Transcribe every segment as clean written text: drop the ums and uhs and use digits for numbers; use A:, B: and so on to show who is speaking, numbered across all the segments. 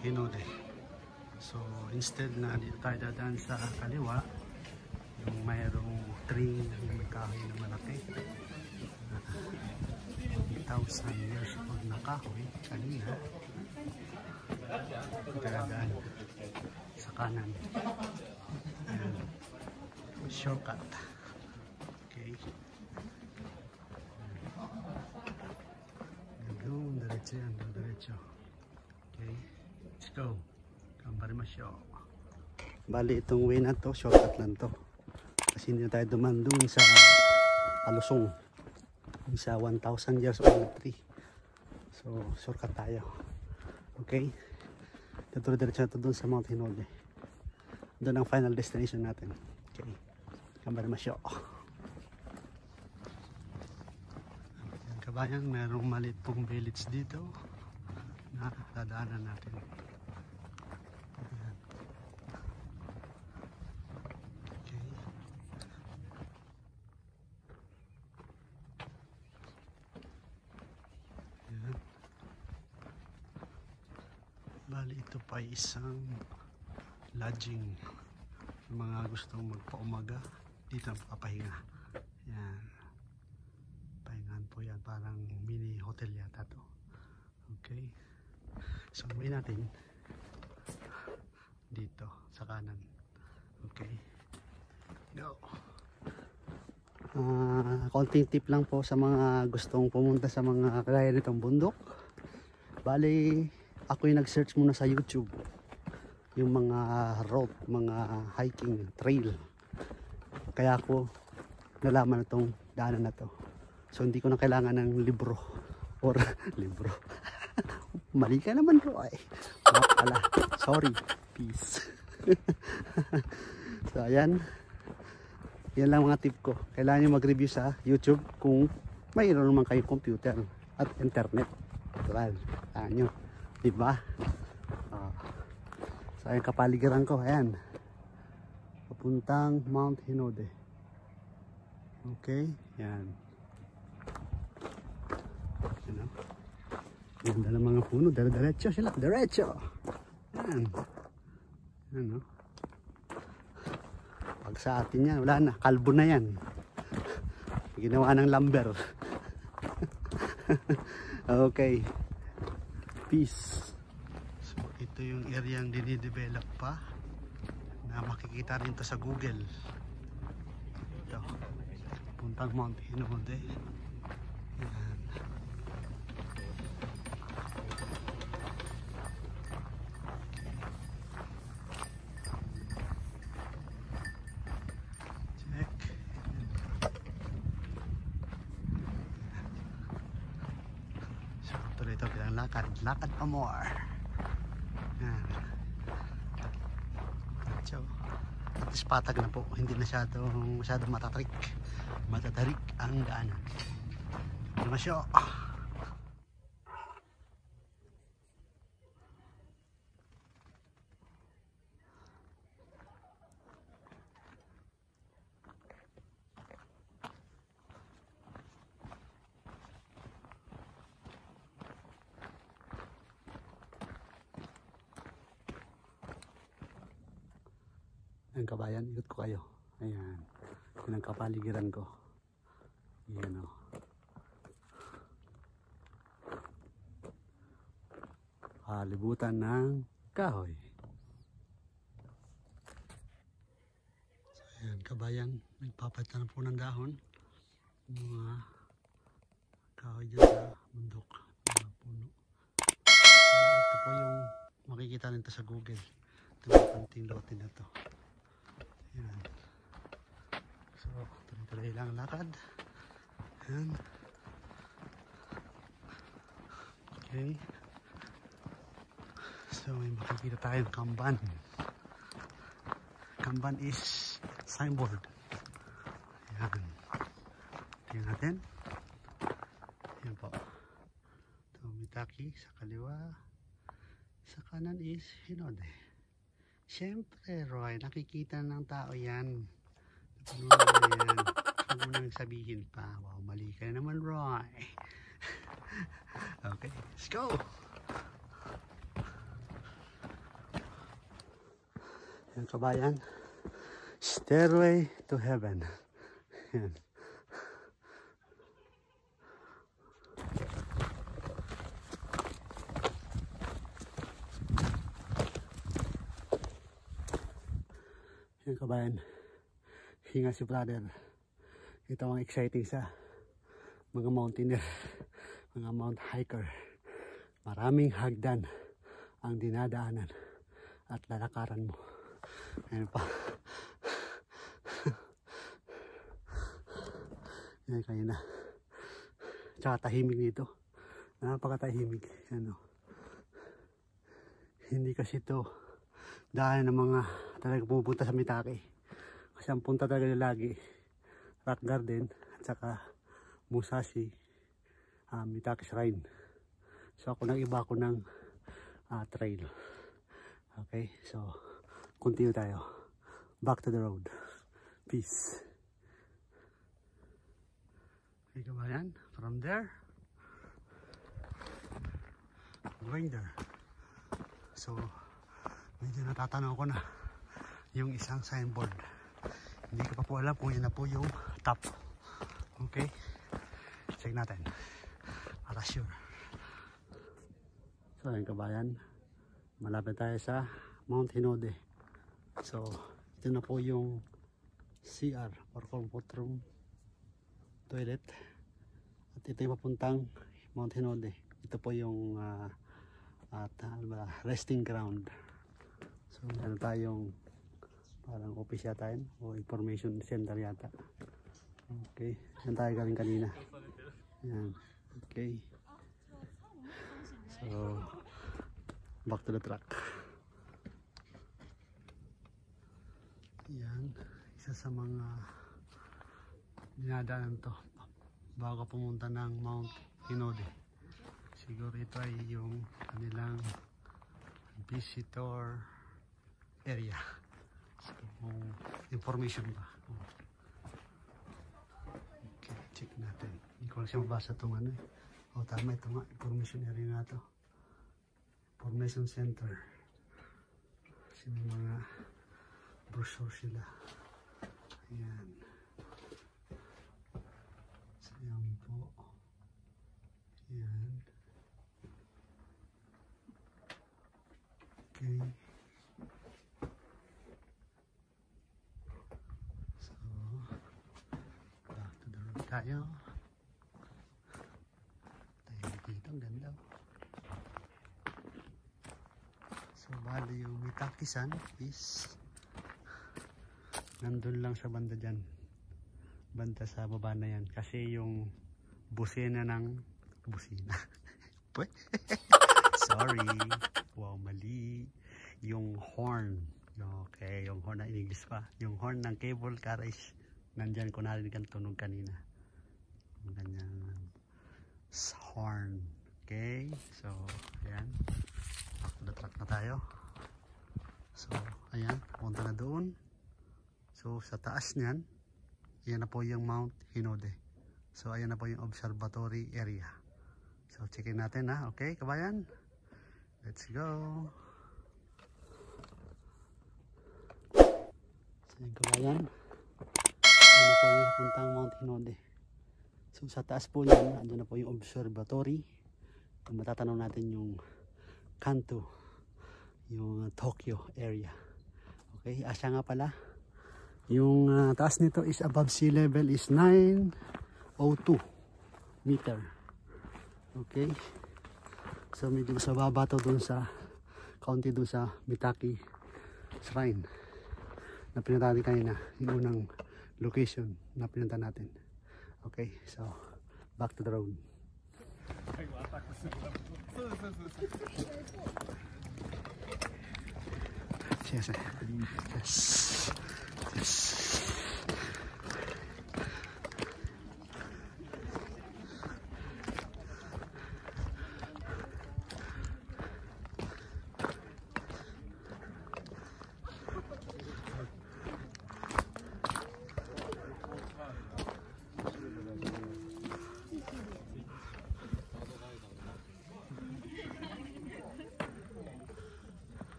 A: Hinode. So instead na dito tayo dadaan sa kaliwa, yung mayroong tree na may kahoy na malaki, 1,000 years old na kahoy. Kanina dadaan sa kanan. Ayan. Shortcut. Okay. Doon, diretso yan, diretso. Okay, let's go. Kambarimashyo. Bali itong way na to, shortcut lang to. Kasi hindi na tayo duman doon sa Alusong. Sa 1,000 years old tree. So, shortcut tayo. Okay. Dito diretso na to doon sa Mount Hinode. Doon ang final destination natin. Okay. Kambarimashyo. Kabayan, mayroong maliit pong village dito na dadaanan natin. Ayan. Okay. Ayan. Bali ito pa isang lodging. Mga gustong magpaumaga dito ang papahinga. Ayan. Po yan, parang mini hotel yata to. Okay, so uwi natin dito sa kanan. Okay, go. Konting tip lang po sa mga gustong pumunta sa mga kagaya nitong bundok. Bali ako yung nag-search muna sa YouTube yung mga route, mga hiking trail, kaya ako nalaman itong daanan na to. So hindi ko na kailangan ng libro or libro. Mali ka naman bro ay. Pala. Sorry. Peace. So ayan. Yan lang mga tip ko. Kailangan nyo mag-review sa YouTube kung mayroon naman kayong computer at internet. Natural. Kailangan nyo. Diba? So ayan kapaligiran ko. Ayan. Papuntang Mount Hinode. Okay. Yan. Ganda ng mga puno, diretso sila, diretso. Yan. Ano? Pag sa atin yan, wala na, kalbo na yan. Ginawa ng lumber. Okay. Peace. So ito yung area yang dinidevelop pa na makikita rin to sa Google. Ito. Puntang Mount Hinode. Yan. Ito bilang lakad pa more. Yan. So, at least patag na po, hindi masyadong matatarik ang daanan. Masyo. Ang kabayan, ikot ko kayo. Ayan. Yan ang kapaligiran ko. Ayan o. Libutan ng kahoy. So, ayan, kabayan. Nagpapalitan na po ng dahon. Mga kahoy dyan sa bundok. Mga puno. Ito po yung makikita nito sa Google. Ito yung panting lote na to. Ayan. So, tuloy-tuloy lang lakad. Ayan. Okay. So, may makikita tayong Kanban. Kanban is signboard. Ayan. Tingnan natin. Ayan po. Tumitaki sa kaliwa. Sa kanan is Hinode. Siyempre, Roy, nakikita ng tao yan. Yan. Huwag mo nang sabihin pa. Wow, mali ka naman, Roy. Okay, let's go. Yan kabayan. Stairway to Heaven. Yan. Yan kabayan. Hinga si brother. Ito ang exciting sa mga mountaineer, mga mount hiker. Maraming hagdan ang dinadaanan at lalakaran mo. Ayan pa. Yan kayo na. Tsaka tahimik dito. Napakatahimik. Ano. Hindi kasi ito daan ng mga talaga pupunta sa Mitake. Kasi ang punta talaga lagi Rock Garden at saka Musashi, Mitake Shrine. So ako nag-iba ako ng trail. Okay, so continue tayo. Back to the road. Peace. Okay kabayan, from there going there. So medyo natatanaw ko na yung isang signboard. Hindi ko pa po alam kung yun na po yung top. Okay, check natin para sure. So ayun kabayan, malapit tayo sa Mount Hinode. So ito na po yung CR or comfort room toilet at ito yung papuntang Mount Hinode. Ito po yung resting ground. So meron tayong parang office yata yun o information center yata. Okay, yan tayo galing kanina. Yan. Okay, so back to the truck. Yan, isa sa mga dinadaanan to bago pumunta ng Mount Hinode. Siguro ito ay yung kanilang visitor area. So, information ba? Okay, check natin. Hindi ko lang siya mabasa itong ano eh. O tama, ito nga, information area na ito. Information center. Kasi may mga brochure sila. Ayan. So, yan po. Ayan. Okay. So, back to the road tayo. Tayo dito, ang ganda. So, bali yung Mitake-san is nandun lang sa banda dyan. Banda sa baba na yan. Kasi yung busina ng busina. Sorry. Wow, mali. Yung horn. Okay, yung horn na in English pa. Yung horn ng cable car is nandyan ko narinig ang tunog kanina. Yung ganyan horn. Okay, so ayan. Back na tayo. So, ayan. Punta na doon. So, sa taas niyan, ayan na po yung Mount Hinode. So, ayan na po yung observatory area. So, checkin natin ha. Okay, kabayan? Let's go. So, yung kabayan, ayan na po yung puntang Mount Hinode. So, sa taas po niyan, andun na po yung observatory. Kung matatanaw natin yung Kanto, yung Tokyo area. Okay, asya nga pala. Yung taas nito is above sea level is 902 meter. Okay. So medyo mas mababa to dun sa kaunti dun sa Mitake Shrine na pinunta natin kanina. Yung unang location na pinunta natin. Okay. So back to the road. Yes. Yes. Yes.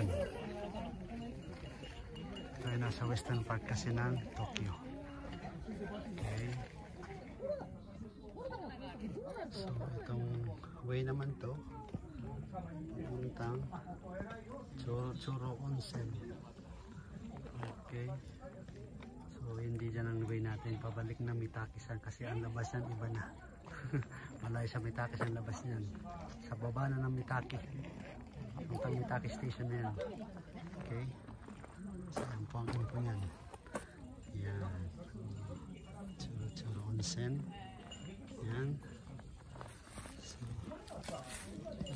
A: Ayan. Tayo nasa western part kasi ng Tokyo. Okay. So, itong way naman to. Puntang Choro Onsen. Okay. So, hindi dyan ang way natin. Pabalik na Mitakisan kasi ang labas yan iba na. Malayo sa Mitaki ang labas niyan. Sa baba na ng Mitaki. Puntang Mitaki Station na yan. Okay. So, yan po ang info niyan. Yan. Choro Onsen. Yan. So,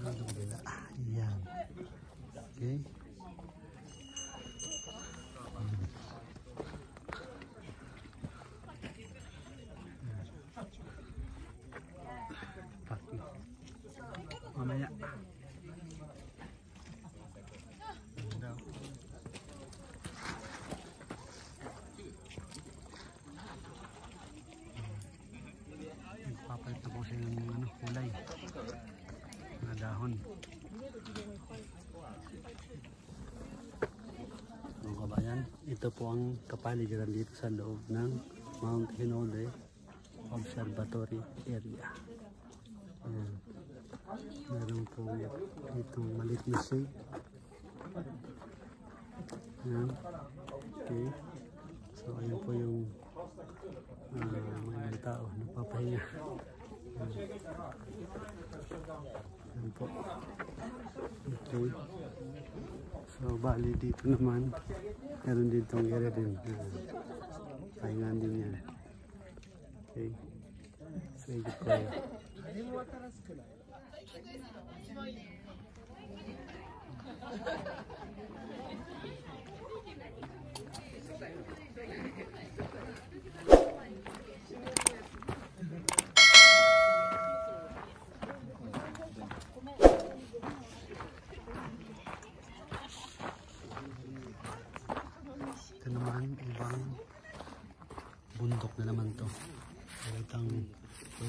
A: ano itong bila? Yan. Okay. Paki. Mamaya. Papalit na po siya ng kulay na dahon. Mga kabayan, ito po ang kapaligiran dito sa loob ng Mount Hinode Observatory Area. Ayan. Meron po itong maliit na shade. Ayan. Okay. So ayan po yung mga tao nagpapahinga. Ayan po. Okay. So bali dito naman meron ditong area din. Pahingaan din yan. Okay. So ikot ko yan. Ito naman ibang bundok na naman to. Itong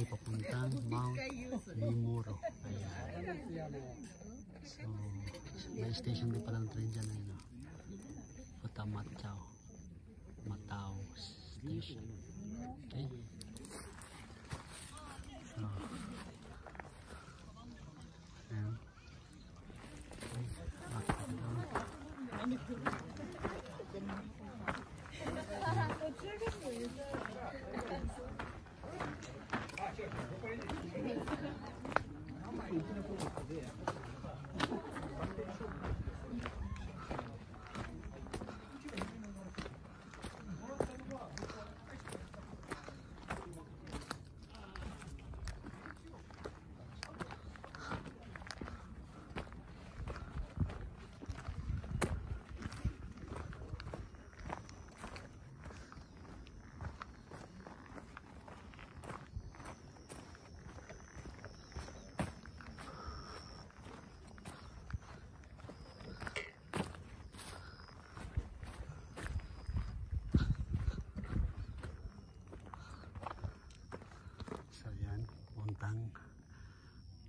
A: papuntang Mount Mimuro. Ayan. So may station din palang train dyan. Matao Station. Okay. So ayan.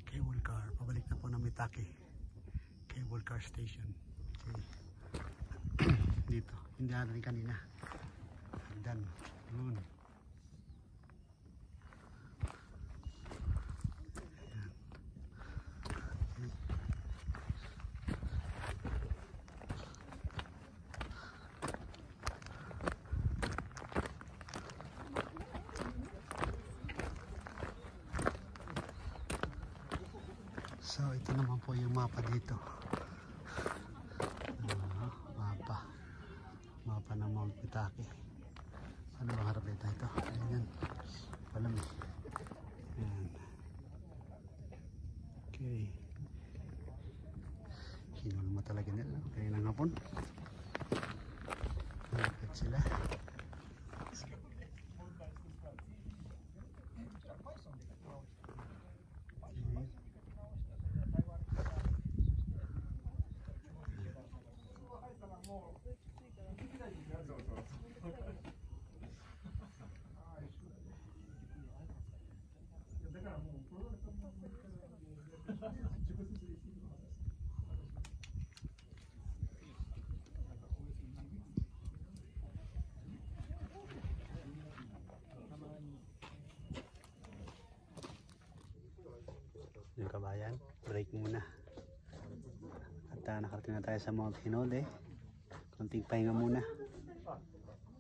A: Cable car, pabalik na po ng Mitaki Cable Car Station. Okay. Dito, hindi natin kanina. Dan, yun. So ito naman po yung mapa dito. Mapa ng Mount Mitaki. Ano bang harap dito ito? Ayan. Palam eh. Ayan. Okay. Hinulma talaga nila. Kaya nang hapon. Malapit sila. ayan, break muna. At nakarating na tayo sa Mount Hinode. Konting pahinga muna.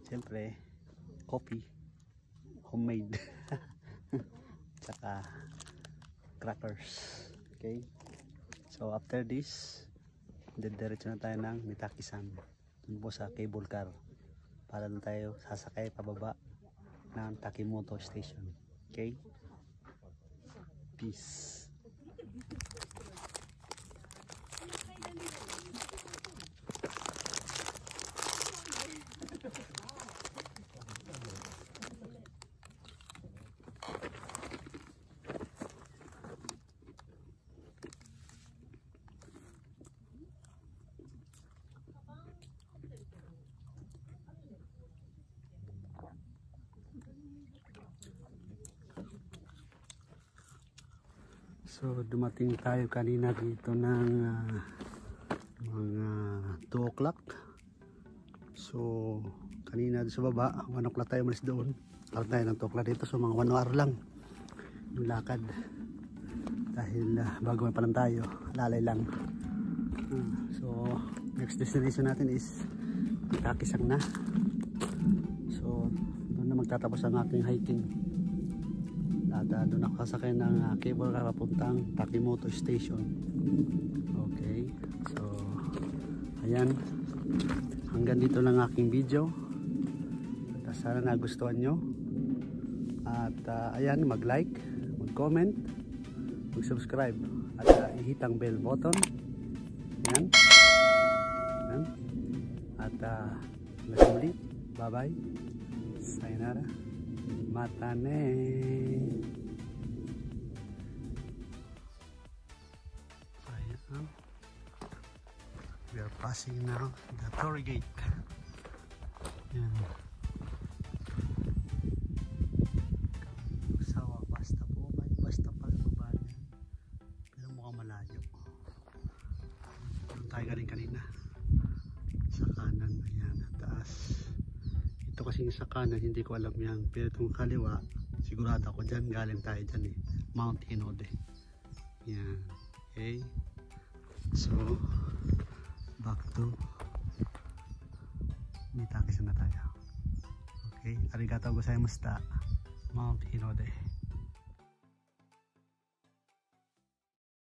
A: Siyempre, coffee, homemade. Tsaka crackers. Okay. So after this, diretso na tayo ng Mitakisan. Doon po sa cable car. Para doon tayo sasakay pababa ng Takimoto Station. Okay? Peace. So dumating tayo kanina dito ng mga 2 o'clock. So kanina sa baba 1 o'clock tayo malis doon. Karoon tayo ng 2 o'clock dito. So mga 1 hour lang yung lakad. Dahil bago pa lang tayo, lalay lang. So next destination natin is Takisang na. So doon na magtatapos ang ating hiking. At doon ako sasakay ng cable car papuntang Takimoto Station. Okay, so ayan, hanggang dito lang aking video. At sana nagustuhan nyo. At ayan, mag-like, mag-comment, mag-subscribe at i-hit ang bell button. Ayan. Ayan. At hanggang muli, bye bye, sayonara, matane. We are passing now the Torii Gate. Yan. Sawa, basta po. Basta pala baba yan. Pero mukhang malayo. Doon tayo galing kanina. Sa kanan. Ayan, taas. Ito kasing sa kanan, hindi ko alam yan. Pero itong kaliwa, sigurado ako dyan. Galing tayo dyan eh. Mount Hinode. Yan. Okay. So, back to Mitakisan na tayo. Okay, arigatou gozaimashita, Mount Hinode.